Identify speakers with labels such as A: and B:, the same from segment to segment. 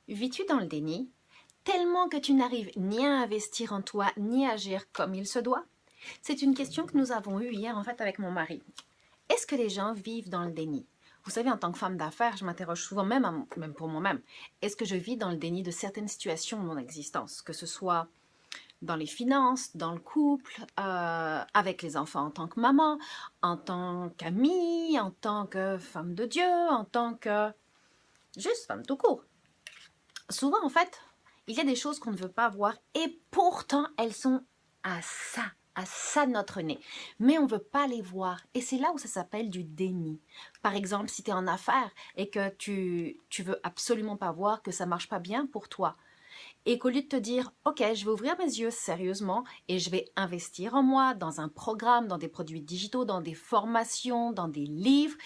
A: Vis-tu dans le déni, tellement que tu n'arrives ni à investir en toi, ni à agir comme il se doit? C'est une question que nous avons eue hier en fait avec mon mari. Est-ce que les gens vivent dans le déni? Vous savez, en tant que femme d'affaires, je m'interroge souvent, même pour moi-même, est-ce que je vis dans le déni de certaines situations de mon existence, que ce soit dans les finances, dans le couple, avec les enfants en tant que maman, en tant qu'amie, en tant que femme de Dieu, en tant que juste femme tout court. Souvent, en fait, il y a des choses qu'on ne veut pas voir et pourtant, elles sont à ça de notre nez. Mais on ne veut pas les voir. Et c'est là où ça s'appelle du déni. Par exemple, si tu es en affaires et que tu veux absolument pas voir que ça marche pas bien pour toi, et qu'au lieu de te dire, OK, je vais ouvrir mes yeux sérieusement et je vais investir en moi, dans un programme, dans des produits digitaux, dans des formations, dans des livres,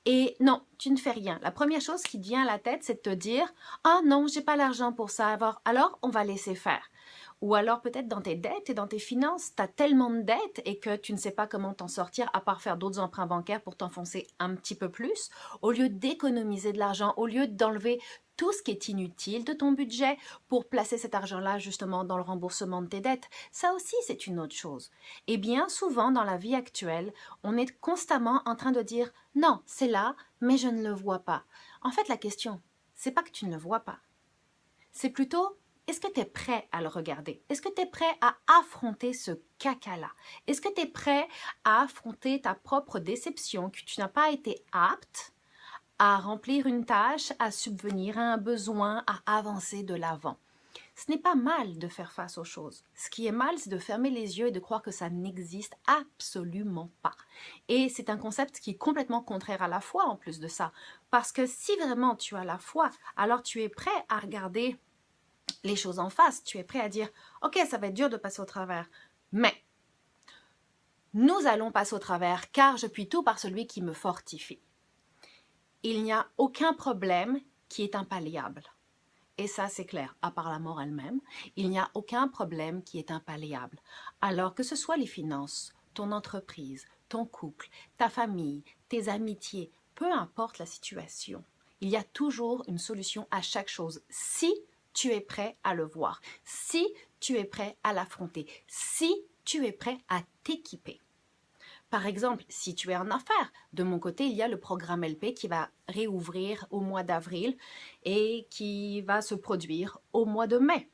A: et non, tu ne fais rien. La première chose qui te vient à la tête, c'est de te dire, ah non, j'ai pas l'argent pour ça, alors on va laisser faire. Ou alors peut-être dans tes dettes et dans tes finances, tu as tellement de dettes et que tu ne sais pas comment t'en sortir à part faire d'autres emprunts bancaires pour t'enfoncer un petit peu plus. Au lieu d'économiser de l'argent, au lieu d'enlever tout ce qui est inutile de ton budget pour placer cet argent-là justement dans le remboursement de tes dettes, ça aussi c'est une autre chose. Et bien souvent dans la vie actuelle, on est constamment en train de dire « Non, c'est là, mais je ne le vois pas ». En fait, la question, c'est pas que tu ne le vois pas. C'est plutôt, est-ce que tu es prêt à le regarder? Est-ce que tu es prêt à affronter ce caca-là? Est-ce que tu es prêt à affronter ta propre déception, que tu n'as pas été apte à remplir une tâche, à subvenir à un besoin, à avancer de l'avant? Ce n'est pas mal de faire face aux choses. Ce qui est mal, c'est de fermer les yeux et de croire que ça n'existe absolument pas. Et c'est un concept qui est complètement contraire à la foi en plus de ça. Parce que si vraiment tu as la foi, alors tu es prêt à regarder les choses en face. Tu es prêt à dire, ok, ça va être dur de passer au travers, mais nous allons passer au travers car je puis tout par celui qui me fortifie. Il n'y a aucun problème qui est impalliable. Et ça, c'est clair, à part la mort elle-même, il n'y a aucun problème qui est impalliable. Alors que ce soit les finances, ton entreprise, ton couple, ta famille, tes amitiés, peu importe la situation, il y a toujours une solution à chaque chose si tu es prêt à le voir, si tu es prêt à l'affronter, si tu es prêt à t'équiper. Par exemple, si tu es en affaires, de mon côté, il y a le programme LP qui va réouvrir au mois d'avril et qui va se produire au mois de mai.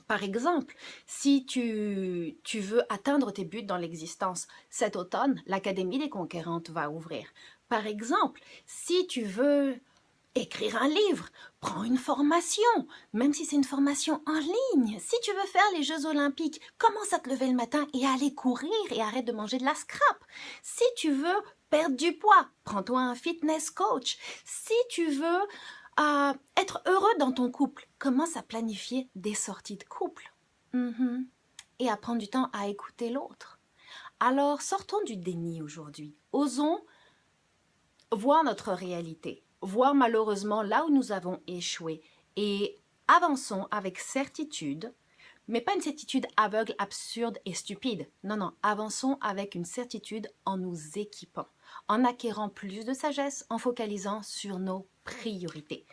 A: Par exemple, si tu veux atteindre tes buts dans l'existence, cet automne, l'Académie des Conquérantes va ouvrir. Par exemple, si tu veux écrire un livre, prends une formation, même si c'est une formation en ligne. Si tu veux faire les Jeux Olympiques, commence à te lever le matin et à aller courir et arrête de manger de la scrap. Si tu veux perdre du poids, prends-toi un fitness coach. Si tu veux être heureux dans ton couple, commence à planifier des sorties de couple. Et à prendre du temps à écouter l'autre. Alors, sortons du déni aujourd'hui. Osons voir notre réalité, voir malheureusement là où nous avons échoué et avançons avec certitude, mais pas une certitude aveugle, absurde et stupide. Non, non, avançons avec une certitude en nous équipant, en acquérant plus de sagesse, en focalisant sur nos priorités.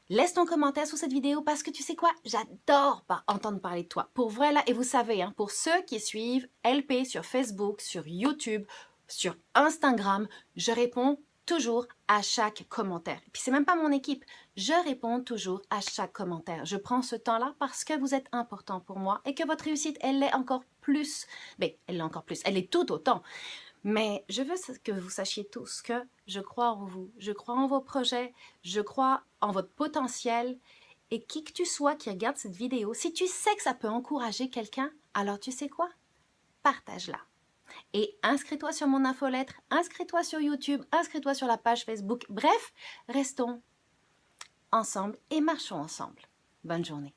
A: Laisse ton commentaire sous cette vidéo parce que tu sais quoi, j'adore entendre parler de toi. Pour vrai là, et vous savez, hein, pour ceux qui suivent LP sur Facebook, sur YouTube, sur Instagram, je réponds toujours à chaque commentaire. Et puis c'est même pas mon équipe, je réponds toujours à chaque commentaire. Je prends ce temps-là parce que vous êtes important pour moi et que votre réussite, elle l'est encore plus. Mais elle l'est encore plus, elle est tout autant. Mais je veux que vous sachiez tous que je crois en vous, je crois en vos projets, je crois en votre potentiel. Et qui que tu sois qui regarde cette vidéo, si tu sais que ça peut encourager quelqu'un, alors tu sais quoi? Partage-la. Et inscris-toi sur mon infolettre, inscris-toi sur YouTube, inscris-toi sur la page Facebook. Bref, restons ensemble et marchons ensemble. Bonne journée.